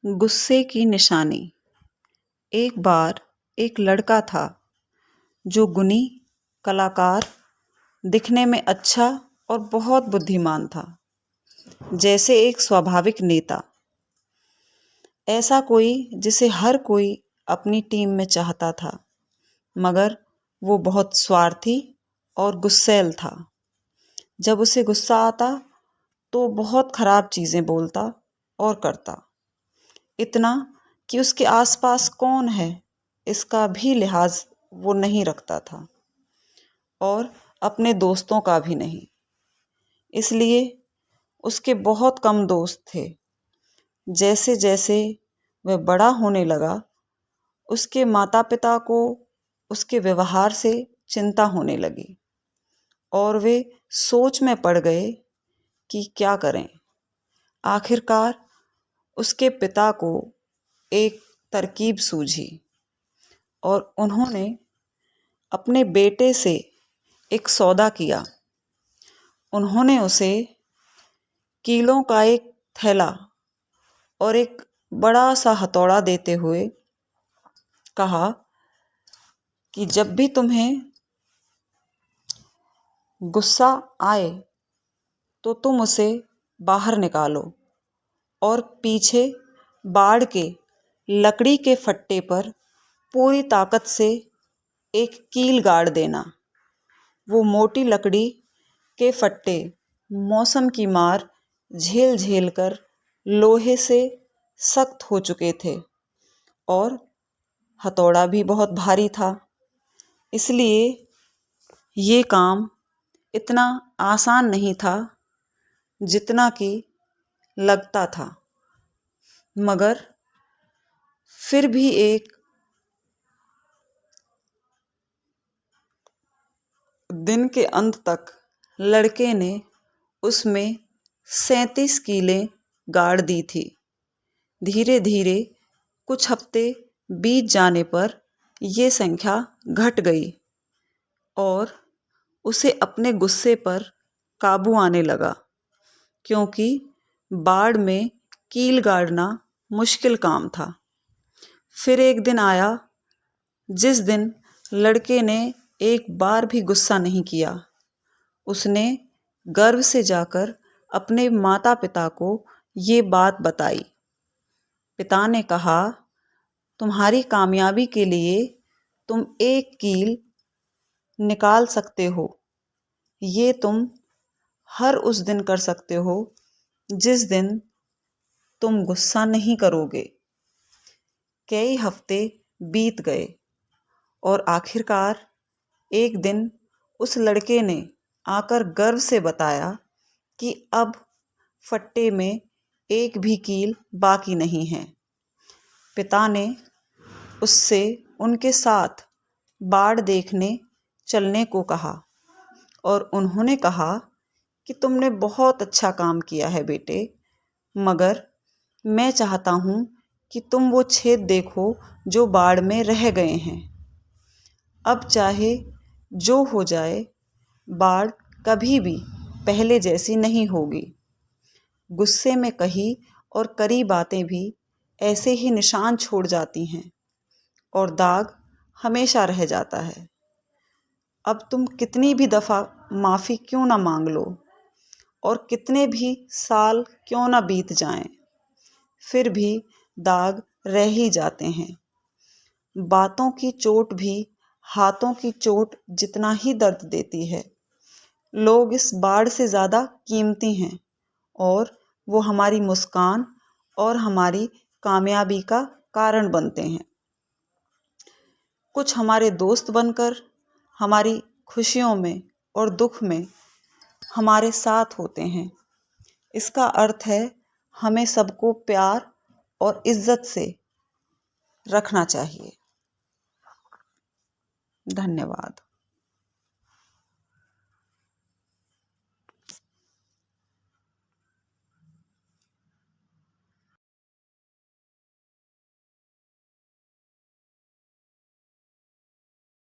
गुस्से की निशानी। एक बार एक लड़का था जो गुणी, कलाकार, दिखने में अच्छा और बहुत बुद्धिमान था, जैसे एक स्वाभाविक नेता। ऐसा कोई जिसे हर कोई अपनी टीम में चाहता था, मगर वो बहुत स्वार्थी और गुस्सैल था। जब उसे गुस्सा आता तो बहुत खराब चीज़ें बोलता और करता, इतना कि उसके आसपास कौन है इसका भी लिहाज वो नहीं रखता था और अपने दोस्तों का भी नहीं। इसलिए उसके बहुत कम दोस्त थे। जैसे जैसे वह बड़ा होने लगा, उसके माता पिता को उसके व्यवहार से चिंता होने लगी और वे सोच में पड़ गए कि क्या करें। आखिरकार उसके पिता को एक तरकीब सूझी और उन्होंने अपने बेटे से एक सौदा किया। उन्होंने उसे कीलों का एक थैला और एक बड़ा सा हथौड़ा देते हुए कहा कि जब भी तुम्हें गुस्सा आए तो तुम उसे बाहर निकालो और पीछे बाड़ के लकड़ी के फट्टे पर पूरी ताकत से एक कील गाड़ देना। वो मोटी लकड़ी के फट्टे मौसम की मार झेल झेल कर लोहे से सख्त हो चुके थे और हथौड़ा भी बहुत भारी था। इसलिए ये काम इतना आसान नहीं था जितना कि लगता था। मगर फिर भी एक दिन के अंत तक लड़के ने उसमें 37 कीलें गाड़ दी थी। धीरे धीरे कुछ हफ्ते बीत जाने पर ये संख्या घट गई और उसे अपने गुस्से पर काबू आने लगा, क्योंकि बाड़ में कील गाड़ना मुश्किल काम था। फिर एक दिन आया जिस दिन लड़के ने एक बार भी गुस्सा नहीं किया। उसने गर्व से जाकर अपने माता पिता को ये बात बताई। पिता ने कहा, तुम्हारी कामयाबी के लिए तुम एक कील निकाल सकते हो। ये तुम हर उस दिन कर सकते हो जिस दिन तुम गुस्सा नहीं करोगे। कई हफ्ते बीत गए और आखिरकार एक दिन उस लड़के ने आकर गर्व से बताया कि अब फट्टे में एक भी कील बाकी नहीं है। पिता ने उससे उनके साथ बाड़ देखने चलने को कहा और उन्होंने कहा कि तुमने बहुत अच्छा काम किया है बेटे, मगर मैं चाहता हूँ कि तुम वो छेद देखो जो बाड़ में रह गए हैं। अब चाहे जो हो जाए, बाड़ कभी भी पहले जैसी नहीं होगी। गुस्से में कही और करी बातें भी ऐसे ही निशान छोड़ जाती हैं और दाग हमेशा रह जाता है। अब तुम कितनी भी दफ़ा माफ़ी क्यों ना मांग लो और कितने भी साल क्यों ना बीत जाएं, फिर भी दाग रह ही जाते हैं। बातों की चोट भी हाथों की चोट जितना ही दर्द देती है। लोग इस बाड़ से ज़्यादा कीमती हैं और वो हमारी मुस्कान और हमारी कामयाबी का कारण बनते हैं। कुछ हमारे दोस्त बनकर हमारी खुशियों में और दुख में हमारे साथ होते हैं। इसका अर्थ है हमें सबको प्यार और इज्जत से रखना चाहिए। धन्यवाद।